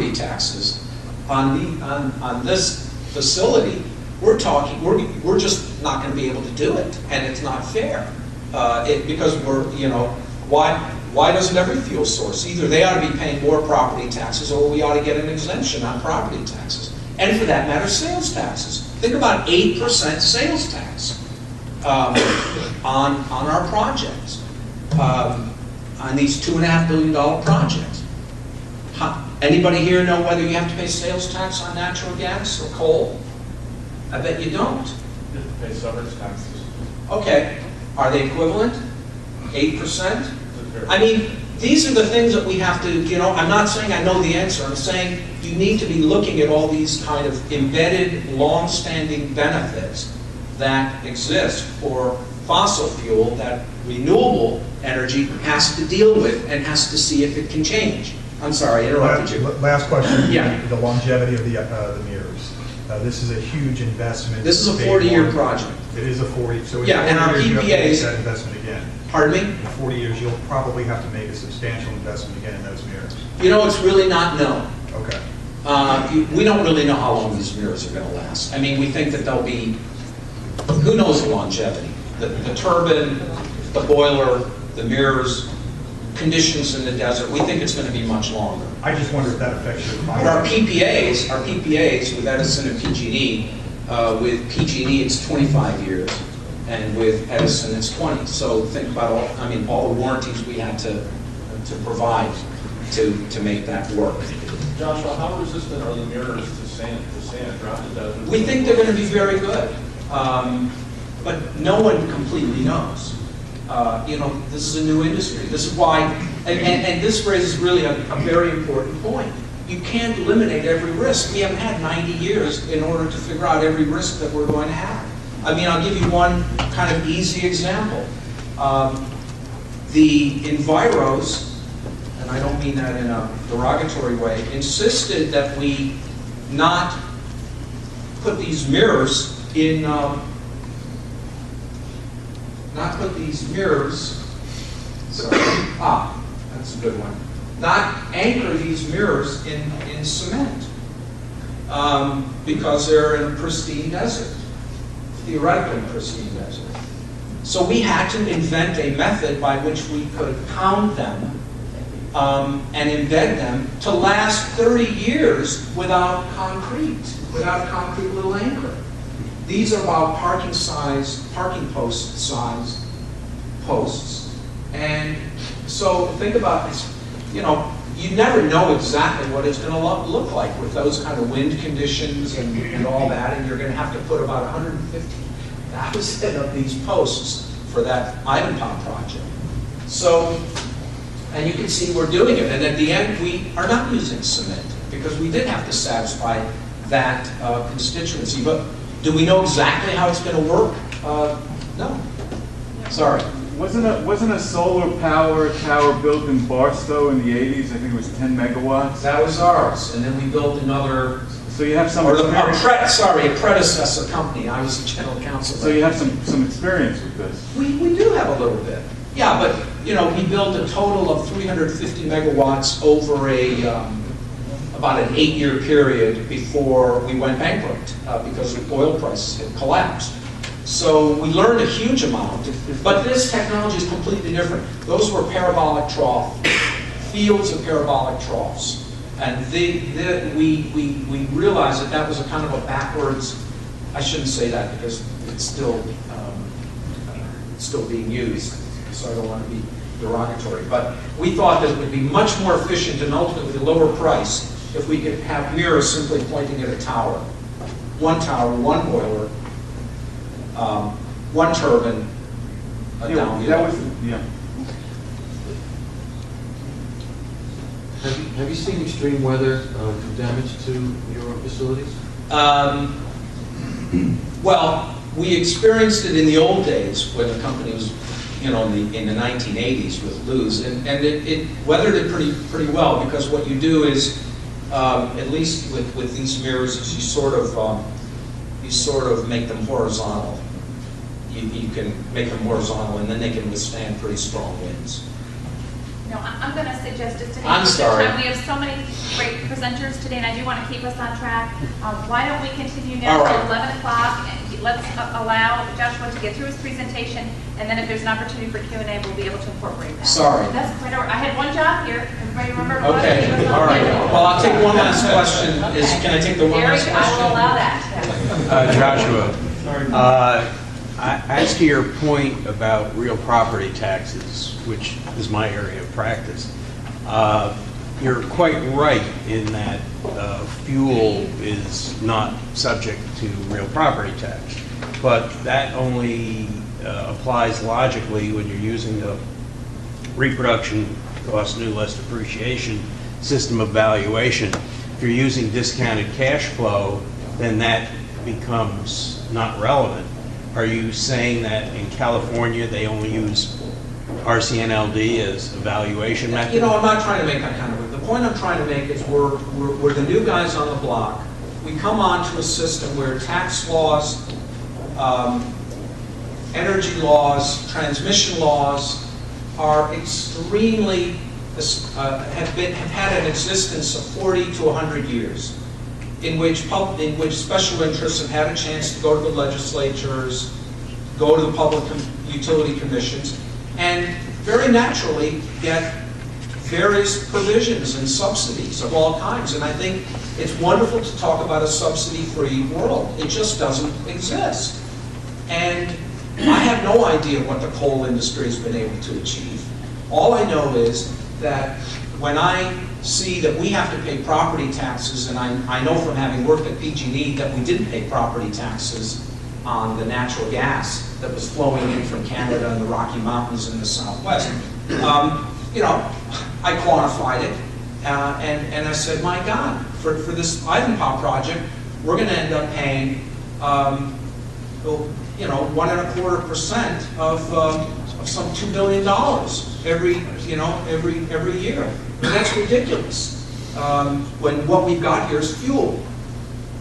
property taxes on this facility, we're just not going to be able to do it, and it's not fair. Because why doesn't every fuel source, either they ought to be paying more property taxes or we ought to get an exemption on property taxes. And for that matter, sales taxes. Think about 8% sales tax on our projects, on these $2.5 billion projects. Anybody here know whether you have to pay sales tax on natural gas or coal? I bet you don't. You have to pay suburbs taxes. Okay, are they equivalent? 8%? I mean, these are the things that we have to, I'm not saying I know the answer. I'm saying you need to be looking at all these kind of embedded, long-standing benefits that exist for fossil fuel that renewable energy has to deal with and has to see if it can change. I'm sorry, I interrupted you. Last question. Yeah. The longevity of the mirrors. This is a huge investment. This is a 40-year project. It is a 40. So in yeah, 40 and our years, you have to make PPAs. that investment again. Pardon me? In 40 years, you'll probably have to make a substantial investment again in those mirrors. It's really not known. Okay. We don't really know how long these mirrors are going to last. I mean, we think that they'll be, who knows the longevity? The turbine, the boiler, the mirrors, conditions in the desert, we think it's going to be much longer. I just wonder if that affects your But our PPAs with Edison and PG&E, with PG&E it's 25 years, and with Edison it's 20. So think about all the warranties we had to provide to make that work. Joshua, how resistant are the mirrors to sand throughout the desert? We think they're going to be very good, but no one completely knows. This is a new industry. This is why, and this raises really a very important point. You can't eliminate every risk. We haven't had 90 years in order to figure out every risk that we're going to have. I mean, I'll give you one kind of easy example. The enviros, and I don't mean that in a derogatory way, insisted that we not put these mirrors in, that's a good one. Not anchor these mirrors in cement because they're in a pristine desert, theoretically pristine desert. So we had to invent a method by which we could pound them and embed them to last 30 years without concrete little anchor. These are about parking post size posts. And so think about this, you never know exactly what it's going to look like with those kind of wind conditions and all that, and you're going to have to put about 150,000 of these posts for that Ivanpah project. So, and you can see we're doing it, and at the end we are not using cement because we did have to satisfy that constituency. But do we know exactly how it's going to work? No. Sorry. Wasn't a solar power tower built in Barstow in the 80s? I think it was 10 megawatts. That was ours, and then we built another. So you have some. A predecessor company. I was the general counsel. So you have some experience with this. We do have a little bit. Yeah, but we built a total of 350 megawatts over about an 8-year period before we went bankrupt because the oil prices had collapsed. So we learned a huge amount, but this technology is completely different. Those were parabolic trough, fields of parabolic troughs. And we realized that was a kind of a backwards, I shouldn't say that because it's still being used, so I don't want to be derogatory. But we thought that it would be much more efficient and ultimately lower price if we could have mirrors simply pointing at a tower. One tower, one boiler, one turbine, down below. Have you seen extreme weather do damage to your facilities? Well, we experienced it in the old days when the company was, in the 1980s with Luz, and it weathered it pretty well because what you do is, at least with these mirrors, is you sort of make them horizontal. You can make them horizontal, and then they can withstand pretty strong winds. No, I'm going to suggest just in I'm the interest of sorry. time, we have so many great presenters today, and I do want to keep us on track. Why don't we continue now All till right. 11 o'clock, and let's allow Joshua to get through his presentation, and then if there's an opportunity for Q&A, we'll be able to incorporate that. Sorry. That's quite all right. I had one job here. Everybody remember? what? Okay, Keep us on all right. track. Well, I'll take one last question. Can I take the one Derek, last I question? will allow that. Joshua, as to your point about real property taxes, which is my area of practice, you're quite right in that fuel is not subject to real property tax. But that only applies logically when you're using the reproduction cost new less depreciation system of valuation. If you're using discounted cash flow, then that becomes not relevant. Are you saying that in California they only use RCNLD as a valuation method? You know, I'm not trying to make that kind of. The point I'm trying to make is we're the new guys on the block. We come onto a system where tax laws, energy laws, transmission laws are extremely have had an existence of 40 to 100 years, in which special interests have had a chance to go to the legislatures, go to the public utility commissions, and very naturally get various provisions and subsidies of all kinds. And I think it's wonderful to talk about a subsidy-free world. It just doesn't exist. And I have no idea what the coal industry has been able to achieve. All I know is that when I see that we have to pay property taxes, and I know from having worked at PG&E that we didn't pay property taxes on the natural gas that was flowing in from Canada and the Rocky Mountains in the Southwest. You know, I quantified it, and I said, my God, for this Ivanpah project, we're going to end up paying, you know, 1.25% of some $2 billion every year. And that's ridiculous. When what we've got here is fuel.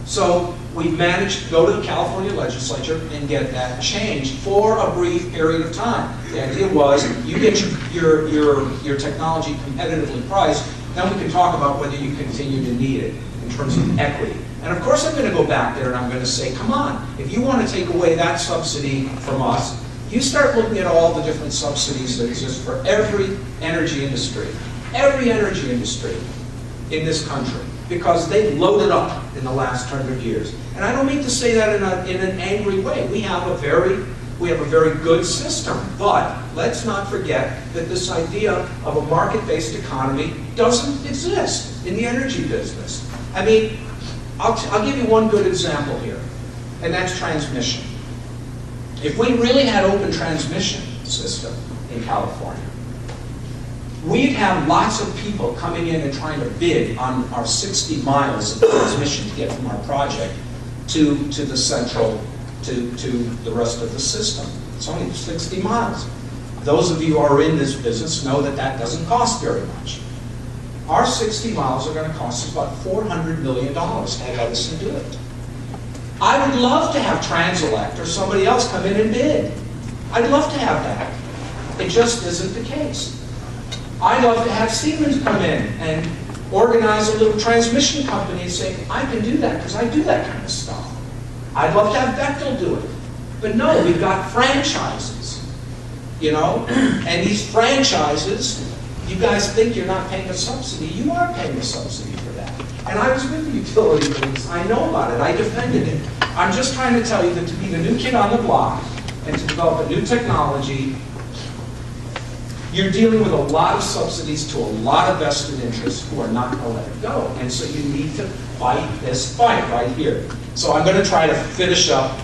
So we've managed to go to the California legislature and get that changed for a brief period of time. The idea was you get your technology competitively priced, then we can talk about whether you continue to need it in terms of equity. And of course I'm going to go back there and I'm going to say, come on, if you want to take away that subsidy from us, you start looking at all the different subsidies that exist for every energy industry in this country, because they've loaded up in the last 100 years. And I don't mean to say that in an angry way. We have a very good system, but let's not forget that this idea of a market-based economy doesn't exist in the energy business. I mean, I'll give you one good example here, and that's transmission. If we really had open transmission system in California, we'd have lots of people coming in and trying to bid on our 60 miles of transmission to get from our project to the central, to the rest of the system. It's only 60 miles. Those of you who are in this business know that that doesn't cost very much. Our 60 miles are going to cost us about $400 million to have Edison do it. I would love to have Transelect or somebody else come in and bid. I'd love to have that. It just isn't the case. I'd love to have Siemens come in and organize a little transmission company and say, I can do that because I do that kind of stuff. I'd love to have Bechtel do it. But no, we've got franchises, you know? And these franchises, you guys think you're not paying a subsidy. You are paying a subsidy for that. And I was with the utility police. I know about it. I defended it. I'm just trying to tell you that to be the new kid on the block and to develop a new technology, you're dealing with a lot of subsidies to a lot of vested interests who are not going to let it go. And so you need to fight this fight right here. So I'm going to try to finish up.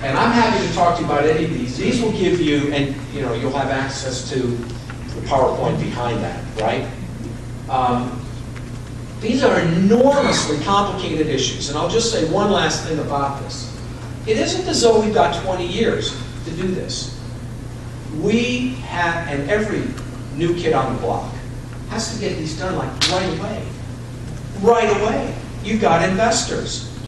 And I'm happy to talk to you about any of these. These will give you, and you know, you'll have access to the PowerPoint behind that, right? These are enormously complicated issues. And I'll just say one last thing about this. It isn't as though we've got 20 years to do this. We have, and every new kid on the block has to get these done like right away. Right away. You've got investors.